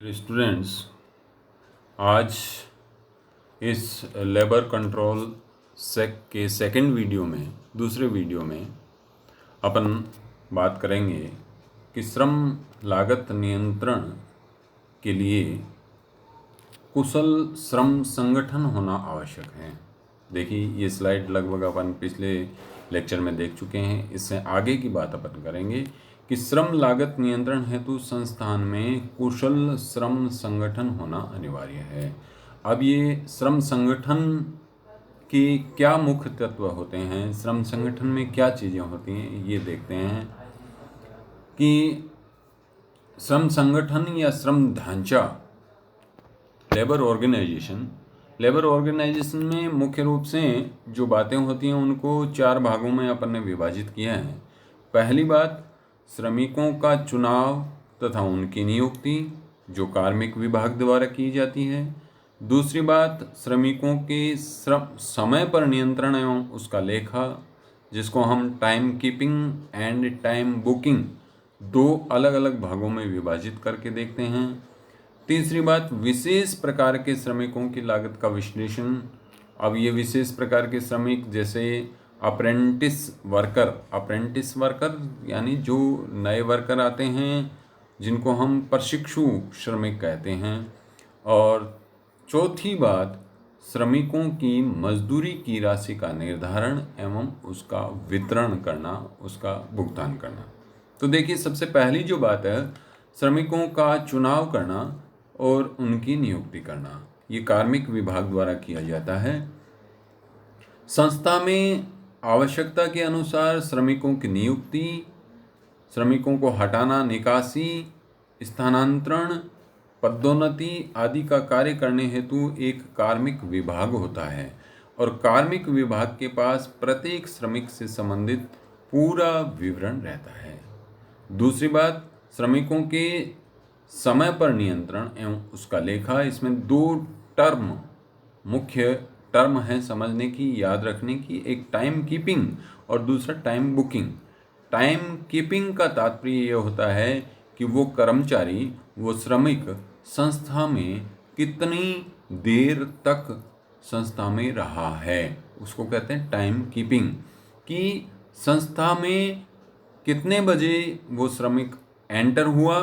Students, आज इस labour control के सेकंड वीडियो में दूसरे वीडियो में अपन बात करेंगे कि श्रम लागत नियंत्रण के लिए कुशल श्रम संगठन होना आवश्यक है। देखिए, ये स्लाइड लगभग अपन पिछले लेक्चर में देख चुके हैं। इससे आगे की बात अपन करेंगे कि श्रम लागत नियंत्रण हेतु संस्थान में कुशल श्रम संगठन होना अनिवार्य है। अब ये श्रम संगठन के क्या मुख्य तत्व होते हैं, श्रम संगठन में क्या चीज़ें होती हैं, ये देखते हैं कि श्रम संगठन या श्रम ढांचा लेबर ऑर्गेनाइजेशन में मुख्य रूप से जो बातें होती हैं उनको 4 भागों में अपन ने विभाजित किया है। पहली बात, श्रमिकों का चुनाव तथा उनकी नियुक्ति जो कार्मिक विभाग द्वारा की जाती है। दूसरी बात, श्रमिकों के श्रम समय पर नियंत्रण एवं उसका लेखा, जिसको हम time keeping and time booking 2 अलग अलग भागों में विभाजित करके देखते हैं। तीसरी बात, विशेष प्रकार के श्रमिकों की लागत का विश्लेषण। अब ये विशेष प्रकार के श्रमिक जैसे अप्रेंटिस वर्कर यानी जो नए वर्कर आते हैं जिनको हम प्रशिक्षु श्रमिक कहते हैं। और चौथी बात, श्रमिकों की मजदूरी की राशि का निर्धारण एवं उसका वितरण करना, उसका भुगतान करना। तो देखिए, सबसे पहली जो बात है, श्रमिकों का चुनाव करना और उनकी नियुक्ति करना, ये कार्मिक विभाग द्वारा किया जाता है। संस्था में आवश्यकता के अनुसार श्रमिकों की नियुक्ति, श्रमिकों को हटाना, निकासी, स्थानांतरण, पदोन्नति आदि का कार्य करने हेतु एक कार्मिक विभाग होता है और कार्मिक विभाग के पास प्रत्येक श्रमिक से संबंधित पूरा विवरण रहता है। दूसरी बात, श्रमिकों के समय पर नियंत्रण एवं उसका लेखा। इसमें 2 मुख्य टर्म हैं समझने की, याद रखने की। एक टाइम कीपिंग और दूसरा टाइम बुकिंग। टाइम कीपिंग का तात्पर्य ये होता है कि वो कर्मचारी, वो श्रमिक संस्था में कितनी देर तक संस्था में रहा है, उसको कहते हैं टाइम कीपिंग। कि संस्था में कितने बजे वो श्रमिक एंटर हुआ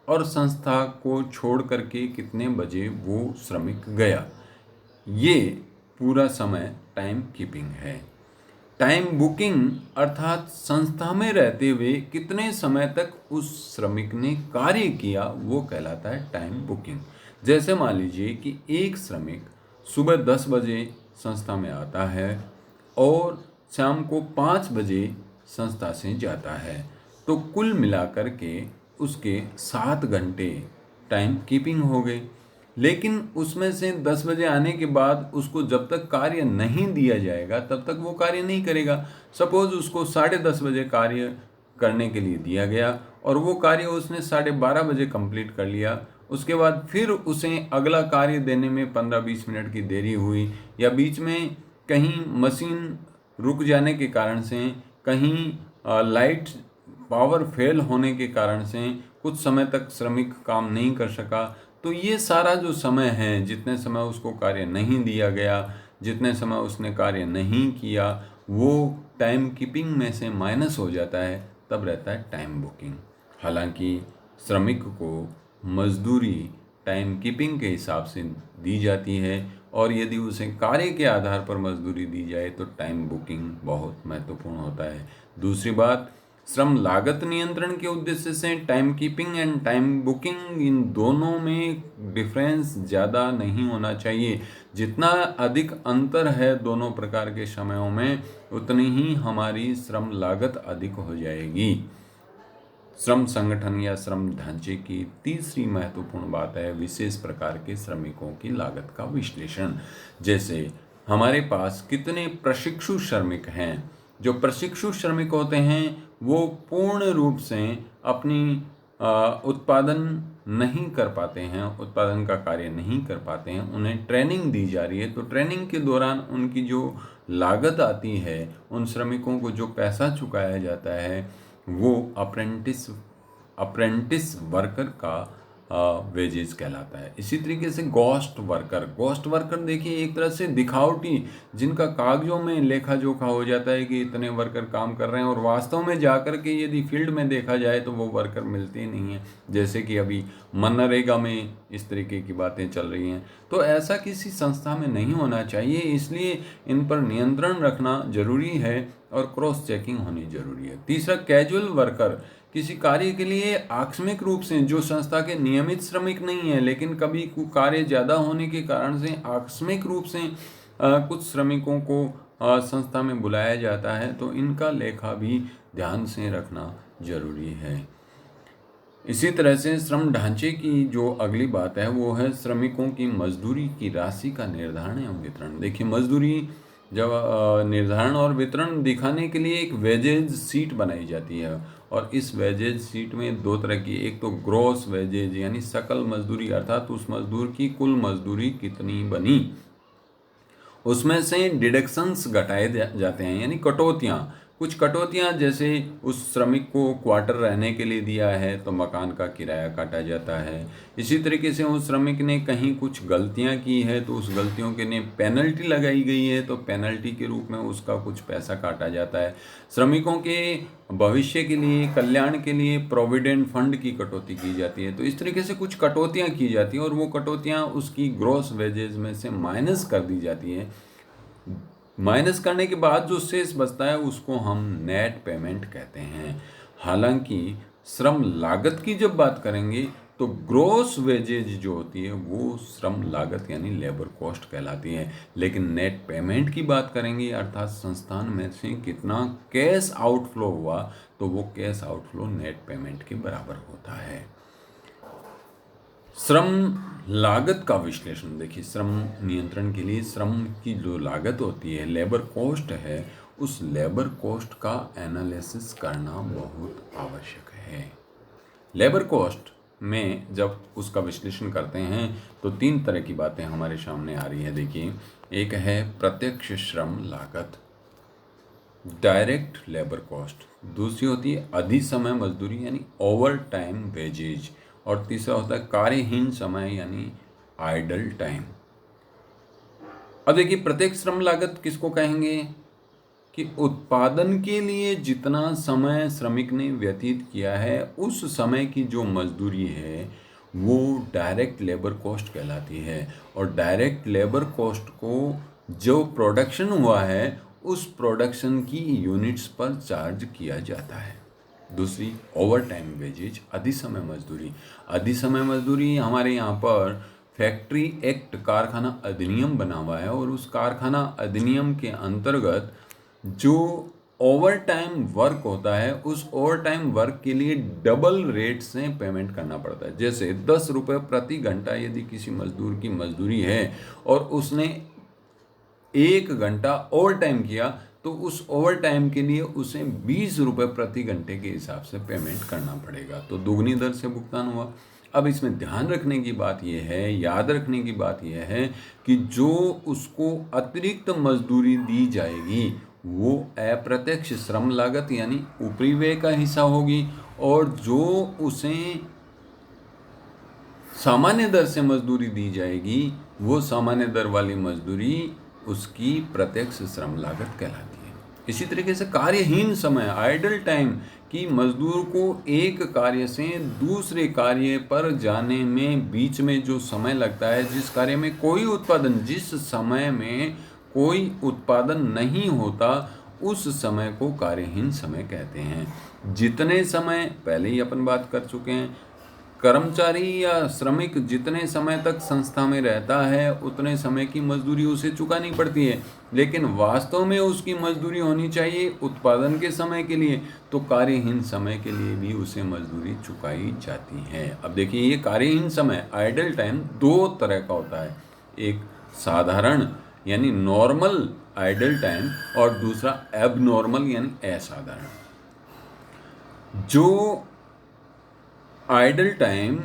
और संस्था को छोड़ करके कितने बजे वो श्रमिक गया, ये पूरा समय टाइम कीपिंग है। टाइम बुकिंग अर्थात संस्था में रहते हुए कितने समय तक उस श्रमिक ने कार्य किया, वो कहलाता है टाइम बुकिंग। जैसे मान लीजिए कि एक श्रमिक सुबह 10 बजे संस्था में आता है और शाम को 5 बजे संस्था से जाता है, तो कुल मिलाकर के उसके 7 घंटे टाइम कीपिंग हो गए। लेकिन उसमें से 10 बजे आने के बाद उसको जब तक कार्य नहीं दिया जाएगा तब तक वो कार्य नहीं करेगा। सपोज उसको 10:30 बजे कार्य करने के लिए दिया गया और वो कार्य उसने 12:30 बजे कंप्लीट कर लिया। उसके बाद फिर उसे अगला कार्य देने में 15-20 मिनट की देरी हुई, या बीच में कहीं मशीन रुक जाने के कारण से, कहीं लाइट पावर फेल होने के कारण से कुछ समय तक श्रमिक काम नहीं कर सका, तो ये सारा जो समय है, जितने समय उसको कार्य नहीं दिया गया, जितने समय उसने कार्य नहीं किया, वो टाइम कीपिंग में से माइनस हो जाता है, तब रहता है टाइम बुकिंग। हालांकि श्रमिक को मजदूरी टाइम कीपिंग के हिसाब से दी जाती है और यदि उसे कार्य के आधार पर मजदूरी दी जाए तो टाइम बुकिंग बहुत महत्वपूर्ण होता है। दूसरी बात, श्रम लागत नियंत्रण के उद्देश्य से time keeping and time booking, इन दोनों में डिफरेंस ज़्यादा नहीं होना चाहिए। जितना अधिक अंतर है दोनों प्रकार के समयों में, उतनी ही हमारी श्रम लागत अधिक हो जाएगी। श्रम संगठन या श्रम ढांचे की तीसरी महत्वपूर्ण बात है विशेष प्रकार के श्रमिकों की लागत का विश्लेषण। जैसे हमारे पास कितने प्रशिक्षु श्रमिक हैं। जो प्रशिक्षु श्रमिक होते हैं वो पूर्ण रूप से अपनी उत्पादन नहीं कर पाते हैं, उत्पादन का कार्य नहीं कर पाते हैं, उन्हें ट्रेनिंग दी जा रही है, तो ट्रेनिंग के दौरान उनकी जो लागत आती है, उन श्रमिकों को जो पैसा चुकाया जाता है, वो अप्रेंटिस वर्कर का वेजेज कहलाता है। इसी तरीके से गोस्ट वर्कर देखिए एक तरह से दिखावटी, जिनका कागजों में लेखा जोखा हो जाता है कि इतने वर्कर काम कर रहे हैं और वास्तव में जाकर के यदि फील्ड में देखा जाए तो वो वर्कर मिलते ही नहीं हैं, जैसे कि अभी मनरेगा में इस तरीके की बातें चल रही हैं। तो ऐसा किसी संस्था में नहीं होना चाहिए, इसलिए इन पर नियंत्रण रखना जरूरी है और क्रॉस चेकिंग होनी जरूरी है। तीसरा, कैजुअल वर्कर, किसी कार्य के लिए आकस्मिक रूप से, जो संस्था के नियमित श्रमिक नहीं है लेकिन कभी कार्य ज़्यादा होने के कारण से आकस्मिक रूप से कुछ श्रमिकों को संस्था में बुलाया जाता है, तो इनका लेखा भी ध्यान से रखना जरूरी है। इसी तरह से श्रम ढांचे की जो अगली बात है वो है श्रमिकों की मजदूरी की राशि का निर्धारण एवं वितरण। देखिए, मजदूरी जब निर्धारण और वितरण दिखाने के लिए एक वेजेज सीट बनाई जाती है, और इस वेजेज सीट में दो तरह की, एक तो ग्रॉस वेजेज यानी सकल मजदूरी, अर्थात उस मजदूर की कुल मजदूरी कितनी बनी, उसमें से डिडक्शंस घटाए जाते हैं यानी कटौतियाँ। कुछ कटौतियाँ, जैसे उस श्रमिक को क्वार्टर रहने के लिए दिया है तो मकान का किराया काटा जाता है। इसी तरीके से उस श्रमिक ने कहीं कुछ गलतियाँ की है तो उस गलतियों के लिए पेनल्टी लगाई गई है तो पेनल्टी के रूप में उसका कुछ पैसा काटा जाता है। श्रमिकों के भविष्य के लिए, कल्याण के लिए प्रोविडेंट फंड की कटौती की जाती है। तो इस तरीके से कुछ कटौतियाँ की जाती हैं और वो कटौतियाँ उसकी ग्रॉस वेजेज में से माइनस कर दी जाती है। माइनस करने के बाद जो शेष बचता है उसको हम नेट पेमेंट कहते हैं। हालांकि श्रम लागत की जब बात करेंगे तो ग्रॉस वेजेज जो होती है वो श्रम लागत यानी लेबर कॉस्ट कहलाती है, लेकिन नेट पेमेंट की बात करेंगे अर्थात संस्थान में से कितना कैश आउटफ्लो हुआ तो वो कैश आउटफ्लो नेट पेमेंट के बराबर होता है। श्रम लागत का विश्लेषण, देखिए श्रम नियंत्रण के लिए श्रम की जो लागत होती है, लेबर कॉस्ट है, उस लेबर कॉस्ट का एनालिसिस करना बहुत आवश्यक है। लेबर कॉस्ट में जब उसका विश्लेषण करते हैं तो तीन तरह की बातें हमारे सामने आ रही है। देखिए, एक है प्रत्यक्ष श्रम लागत, डायरेक्ट लेबर कॉस्ट, दूसरी होती है अधिसमय मजदूरी यानी ओवर टाइम वेजेज, और तीसरा होता है कार्यहीन समय यानी आइडल टाइम। अब देखिए, प्रत्येक श्रम लागत किसको कहेंगे कि उत्पादन के लिए जितना समय श्रमिक ने व्यतीत किया है उस समय की जो मजदूरी है वो डायरेक्ट लेबर कॉस्ट कहलाती है, और डायरेक्ट लेबर कॉस्ट को जो प्रोडक्शन हुआ है उस प्रोडक्शन की यूनिट्स पर चार्ज किया जाता है। दूसरी ओवर टाइम वेजेज, अधिसमय मजदूरी। अधिसमय मजदूरी हमारे यहाँ पर फैक्ट्री एक्ट कारखाना अधिनियम बना हुआ है, और उस कारखाना अधिनियम के अंतर्गत जो ओवर टाइम वर्क होता है उस ओवर टाइम वर्क के लिए डबल रेट से पेमेंट करना पड़ता है। जैसे 10 रुपये प्रति घंटा यदि किसी मजदूर की मजदूरी है और उसने 1 घंटा ओवर टाइम किया तो उस ओवर टाइम के लिए उसे 20 रुपये प्रति घंटे के हिसाब से पेमेंट करना पड़ेगा, तो दोगुनी दर से भुगतान हुआ। अब इसमें ध्यान रखने की बात यह है, याद रखने की बात यह है कि जो उसको अतिरिक्त मजदूरी दी जाएगी वो अप्रत्यक्ष श्रम लागत यानी ऊपरी व्यय का हिस्सा होगी, और जो उसे सामान्य दर से मजदूरी दी जाएगी वो सामान्य दर वाली मजदूरी उसकी प्रत्यक्ष श्रम लागत कहलाती है। इसी तरीके से कार्यहीन समय आइडल टाइम कि मजदूर को एक कार्य से दूसरे कार्य पर जाने में बीच में जो समय लगता है, जिस कार्य में कोई उत्पादन, जिस समय में कोई उत्पादन नहीं होता उस समय को कार्यहीन समय कहते हैं। जितने समय, पहले ही अपन बात कर चुके हैं, कर्मचारी या श्रमिक जितने समय तक संस्था में रहता है उतने समय की मजदूरी उसे चुकानी पड़ती है, लेकिन वास्तव में उसकी मजदूरी होनी चाहिए उत्पादन के समय के लिए, तो कार्यहीन समय के लिए भी उसे मजदूरी चुकाई जाती है। अब देखिए, ये कार्यहीन समय आइडल टाइम दो तरह का होता है, एक साधारण यानी नॉर्मल आइडल टाइम और दूसरा एबनॉर्मल यानी असाधारण। जो आइडल टाइम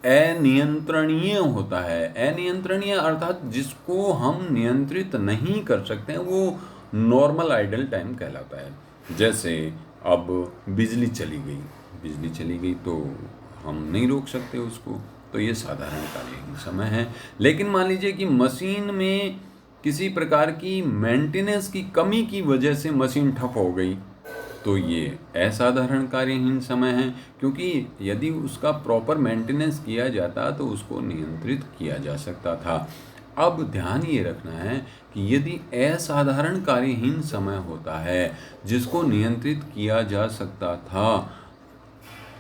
अनियंत्रणीय होता है, अनियंत्रणीय अर्थात जिसको हम नियंत्रित नहीं कर सकते हैं, वो नॉर्मल आइडल टाइम कहलाता है। जैसे अब बिजली चली गई तो हम नहीं रोक सकते उसको, तो ये साधारण कार्यहीन समय है। लेकिन मान लीजिए कि मशीन में किसी प्रकार की मेंटेनेंस की कमी की वजह से मशीन ठप हो गई, तो ये असाधारण कार्यहीन समय है, क्योंकि यदि उसका प्रॉपर मेंटेनेंस किया जाता तो उसको नियंत्रित किया जा सकता था। अब ध्यान ये रखना है कि यदि असाधारण कार्यहीन समय होता है जिसको नियंत्रित किया जा सकता था,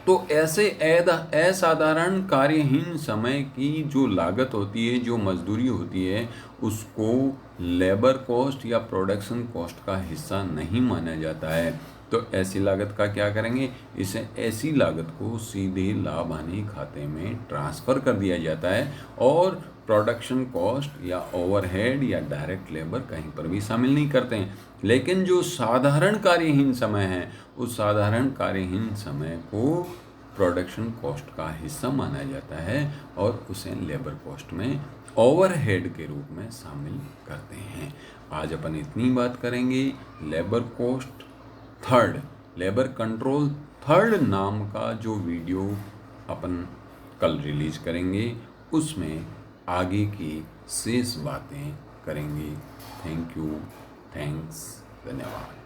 तो ऐसे असाधारण कार्यहीन समय की जो लागत होती है, जो मजदूरी होती है, उसको लेबर कॉस्ट या प्रोडक्शन कॉस्ट का हिस्सा नहीं माना जाता है। तो ऐसी लागत का क्या करेंगे, इसे ऐसी लागत को सीधे लाभ हानि खाते में ट्रांसफ़र कर दिया जाता है और प्रोडक्शन कॉस्ट या ओवरहेड या डायरेक्ट लेबर कहीं पर भी शामिल नहीं करते हैं। लेकिन जो साधारण कार्यहीन समय है, उस साधारण कार्यहीन समय को प्रोडक्शन कॉस्ट का हिस्सा माना जाता है और उसे लेबर कॉस्ट में ओवरहेड के रूप में शामिल करते हैं। आज अपन इतनी बात करेंगे। Labour cost third, labour control third नाम का जो वीडियो अपन कल रिलीज करेंगे, उसमें आगे की शेष बातें करेंगे। थैंक यू, थैंक्स, धन्यवाद।